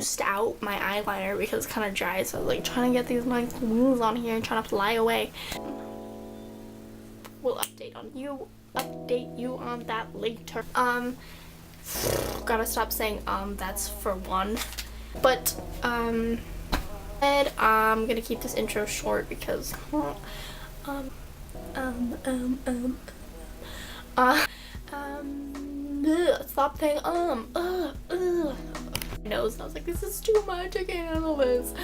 juiced out my eyeliner because it's kind of dry, so I was like trying to get these nice wings on here and trying to fly away. We'll update you on that later. Gotta stop saying that's for one. But I'm gonna keep this intro short because stop saying nose, and I was like, this is too much, I can't handle this.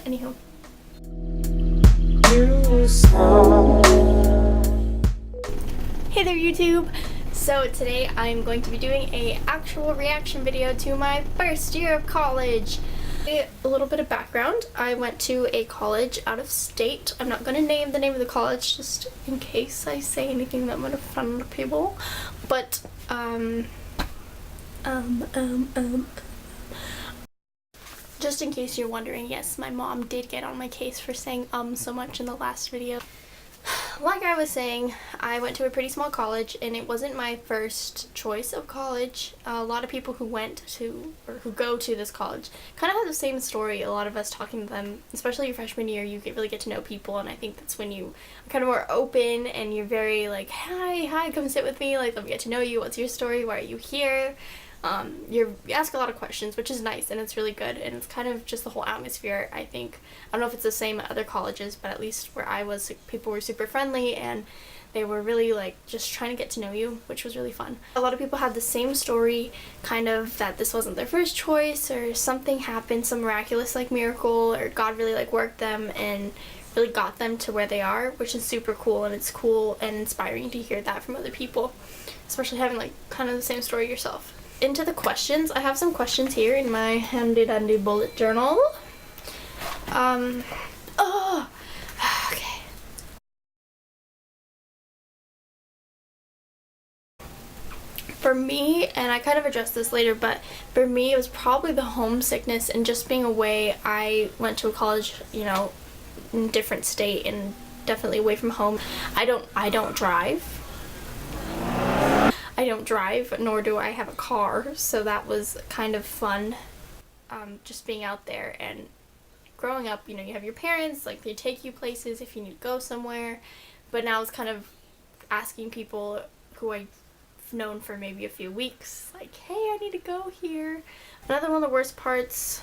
Anywho. Hey there YouTube! So today I'm going to be doing a actual reaction video to my first year of college. A little bit of background. I went to a college out of state. I'm not going to name the name of the college just in case I say anything that might offend people. But just in case you're wondering, yes, my mom did get on my case for saying so much in the last video. Like I was saying, I went to a pretty small college and it wasn't my first choice of college. A lot of people who went to, or who go to this college, kind of have the same story. A lot of us talking to them, especially your freshman year, you really get to know people, and I think that's when you are kind of more open and you're very like, hi, come sit with me, like, let me get to know you, what's your story, why are you here? You ask a lot of questions, which is nice, and it's really good, and it's kind of just the whole atmosphere, I think. I don't know if it's the same at other colleges, but at least where I was, people were super friendly, and they were really, like, just trying to get to know you, which was really fun. A lot of people had the same story, kind of, that this wasn't their first choice, or something happened, some miraculous, like, miracle, or God really, like, worked them and really got them to where they are, which is super cool, and it's cool and inspiring to hear that from other people, especially having, like, kind of the same story yourself. Into the questions. I have some questions here in my handy dandy bullet journal. Okay. For me, and I kind of addressed this later, but for me it was probably the homesickness and just being away. I went to a college, you know, in a different state and definitely away from home. I don't drive. I don't drive, nor do I have a car, so that was kind of fun, just being out there. And growing up, you know, you have your parents, like, they take you places if you need to go somewhere, but now it's kind of asking people who I've known for maybe a few weeks, like, hey, I need to go here. Another one of the worst parts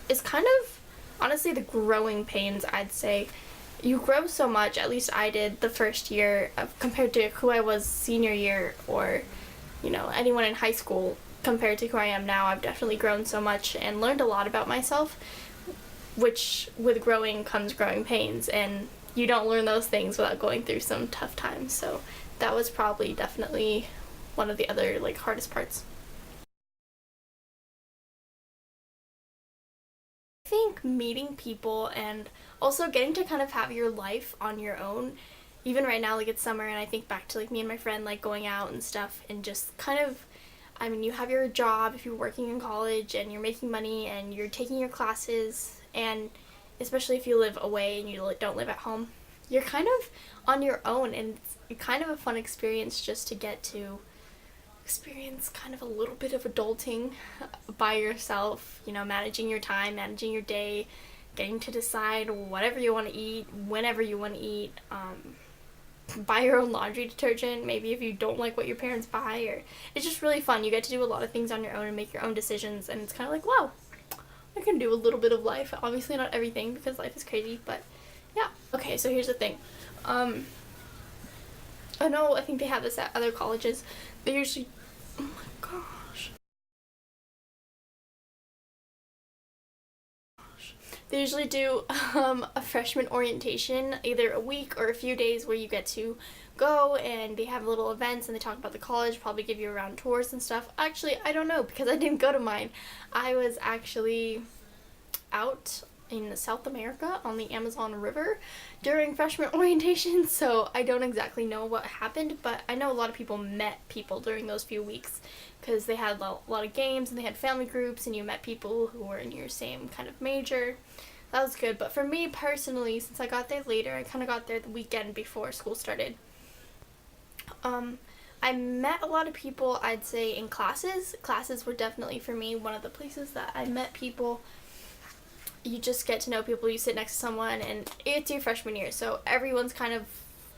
is kind of, honestly, the growing pains, I'd say. You grow so much, at least I did the first year compared to who I was senior year, or, you know, anyone in high school compared to who I am now. I've definitely grown so much and learned a lot about myself, which with growing comes growing pains, and you don't learn those things without going through some tough times. So that was probably definitely one of the other, like, hardest parts. I think meeting people and also getting to kind of have your life on your own. Even right now, like, it's summer, and I think back to, like, me and my friend, like, going out and stuff, and just kind of, I mean, you have your job if you're working in college and you're making money and you're taking your classes, and especially if you live away and you don't live at home, you're kind of on your own, and it's kind of a fun experience just to get to experience kind of a little bit of adulting by yourself, you know, managing your time, managing your day, getting to decide whatever you want to eat, whenever you want to eat, buy your own laundry detergent, maybe if you don't like what your parents buy, or it's just really fun. You get to do a lot of things on your own and make your own decisions, and it's kind of like, wow, I can do a little bit of life. Obviously not everything, because life is crazy, but yeah. Okay, so here's the thing. I think they have this at other colleges. They usually, oh my gosh. They usually do a freshman orientation, either a week or a few days, where you get to go and they have little events and they talk about the college, probably give you around tours and stuff. Actually, I don't know, because I didn't go to mine. I was actually out in South America on the Amazon River during freshman orientation, so I don't exactly know what happened, but I know a lot of people met people during those few weeks because they had a lot of games and they had family groups and you met people who were in your same kind of major. That was good, but for me personally, since I got there later, I kind of got there the weekend before school started. I met a lot of people, I'd say, in classes. Classes were definitely, for me, one of the places that I met people. You just get to know people, you sit next to someone, and it's your freshman year, so everyone's kind of,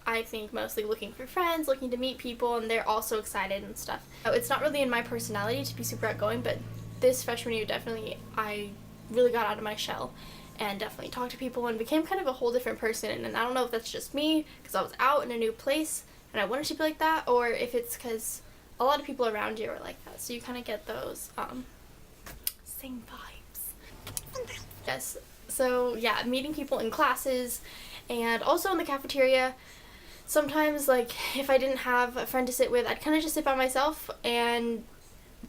I think, mostly looking for friends, looking to meet people, and they're also excited and stuff. So it's not really in my personality to be super outgoing, but this freshman year, definitely, I really got out of my shell and definitely talked to people and became kind of a whole different person. And I don't know if that's just me, because I was out in a new place and I wanted to be like that, or if it's because a lot of people around you are like that, so you kind of get those same vibes. Yes, so yeah, meeting people in classes and also in the cafeteria. Sometimes, like, if I didn't have a friend to sit with, I'd kind of just sit by myself, and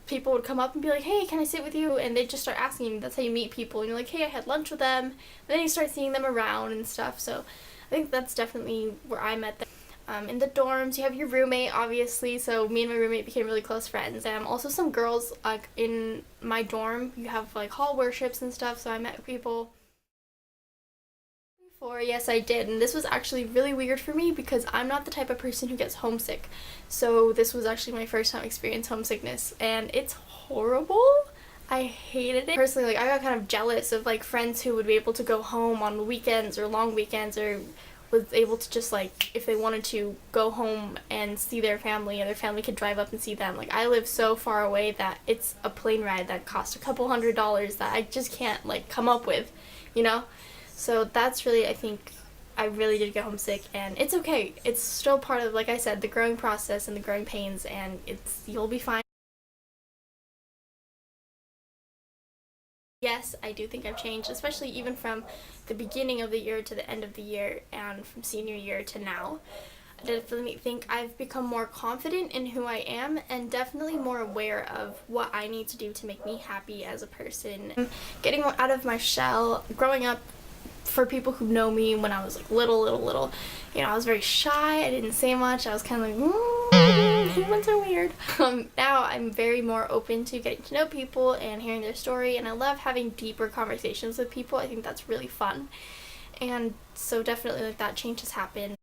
people would come up and be like, hey, can I sit with you? And they'd just start asking you. That's how you meet people. And you're like, hey, I had lunch with them. And then you start seeing them around and stuff. So I think that's definitely where I met them. In the dorms, you have your roommate, obviously. So me and my roommate became really close friends. Also some girls, like, in my dorm, you have, like, hall worships and stuff. So I met people. Yes, I did, and this was actually really weird for me because I'm not the type of person who gets homesick. So this was actually my first time experiencing homesickness, and it's horrible. I hated it. Personally, like, I got kind of jealous of, like, friends who would be able to go home on weekends or long weekends, or was able to just, like, if they wanted to, go home and see their family, and their family could drive up and see them. Like, I live so far away that it's a plane ride that costs a couple $100s that I just can't, like, come up with, you know? So that's really, I think, I really did get homesick, and it's okay. It's still part of, like I said, the growing process and the growing pains, and you'll be fine. Yes, I do think I've changed, especially even from the beginning of the year to the end of the year, and from senior year to now. I definitely think I've become more confident in who I am, and definitely more aware of what I need to do to make me happy as a person. Getting out of my shell, growing up, for people who know me, when I was, like, little, you know, I was very shy. I didn't say much. I was kind of like, humans are weird. Now I'm very more open to getting to know people and hearing their story, and I love having deeper conversations with people. I think that's really fun, and so definitely, like, that change has happened.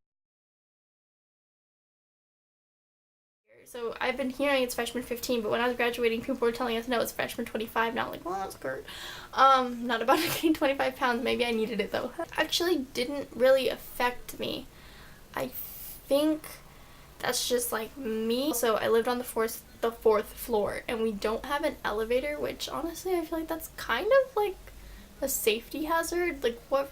So I've been hearing it's freshman 15, but when I was graduating, people were telling us, no, it's freshman 25. Now I'm like, well, that's good. Not about to gain 25 pounds. Maybe I needed it, though. Actually didn't really affect me. I think that's just, like, me. So I lived on the fourth floor, and we don't have an elevator, which honestly I feel like that's kind of like a safety hazard. Like, what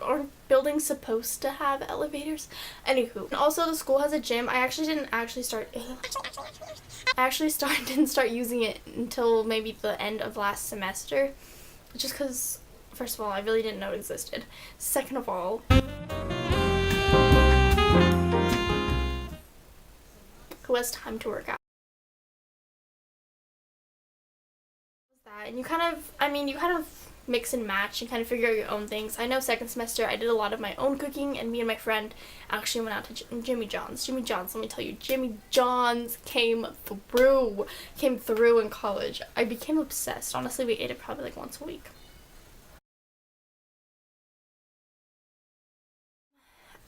are buildings supposed to have elevators? Anywho, and also the school has a gym. I actually didn't start using it until maybe the end of last semester, just because, first of all, I really didn't know it existed. Second of all, who has time to work out? And you kind of mix and match and kind of figure out your own things. I know second semester I did a lot of my own cooking, and me and my friend actually went out to Jimmy John's. Jimmy John's, let me tell you, Jimmy John's came through in college. I became obsessed. Honestly, we ate it probably like once a week.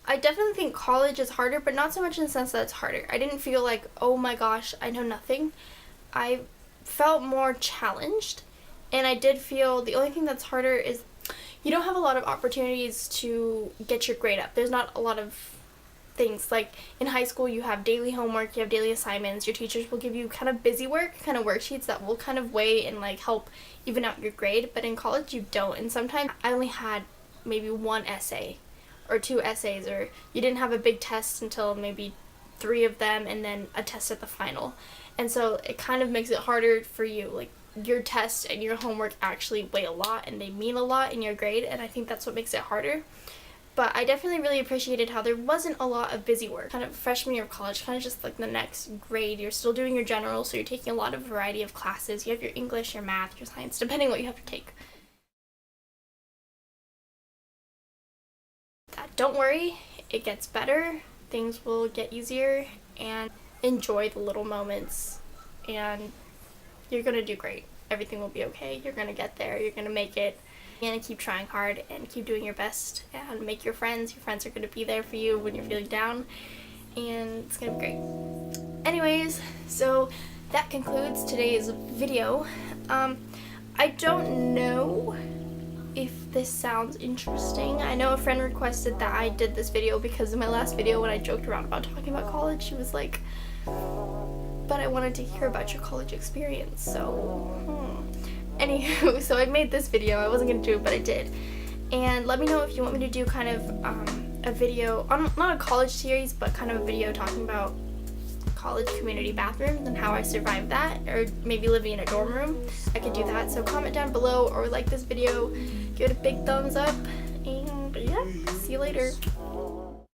I definitely think college is harder, but not so much in the sense that it's harder. I didn't feel like, oh my gosh, I know nothing. I felt more challenged, and I did feel the only thing that's harder is you don't have a lot of opportunities to get your grade up. There's not a lot of things. Like, in high school, you have daily homework, you have daily assignments, your teachers will give you kind of busy work, kind of worksheets that will kind of weigh and, like, help even out your grade, but in college you don't. And sometimes I only had maybe one essay or two essays, or you didn't have a big test until maybe 3 of them, and then a test at the final. And so it kind of makes it harder for you. Like, your test and your homework actually weigh a lot, and they mean a lot in your grade, and I think that's what makes it harder. But I definitely really appreciated how there wasn't a lot of busy work. Kind of freshman year of college, kind of just like the next grade. You're still doing your general, so you're taking a lot of variety of classes. You have your English, your math, your science, depending what you have to take. Don't worry, it gets better. Things will get easier, and enjoy the little moments, and you're gonna do great. Everything will be okay. You're gonna get there. You're gonna make it. You're gonna keep trying hard and keep doing your best, and make your friends. Your friends are gonna be there for you when you're feeling down, and it's gonna be great. Anyways, so that concludes today's video. I don't know if this sounds interesting. I know a friend requested that I did this video because in my last video when I joked around about talking about college, she was like, but I wanted to hear about your college experience, so Anywho, so I made this video. I wasn't gonna do it, but I did. And let me know if you want me to do kind of a video on, not a college series, but kind of a video talking about college community bathrooms and how I survived that, or maybe living in a dorm room. I could do that. So comment down below or like this video, give it a big thumbs up, and yeah, see you later.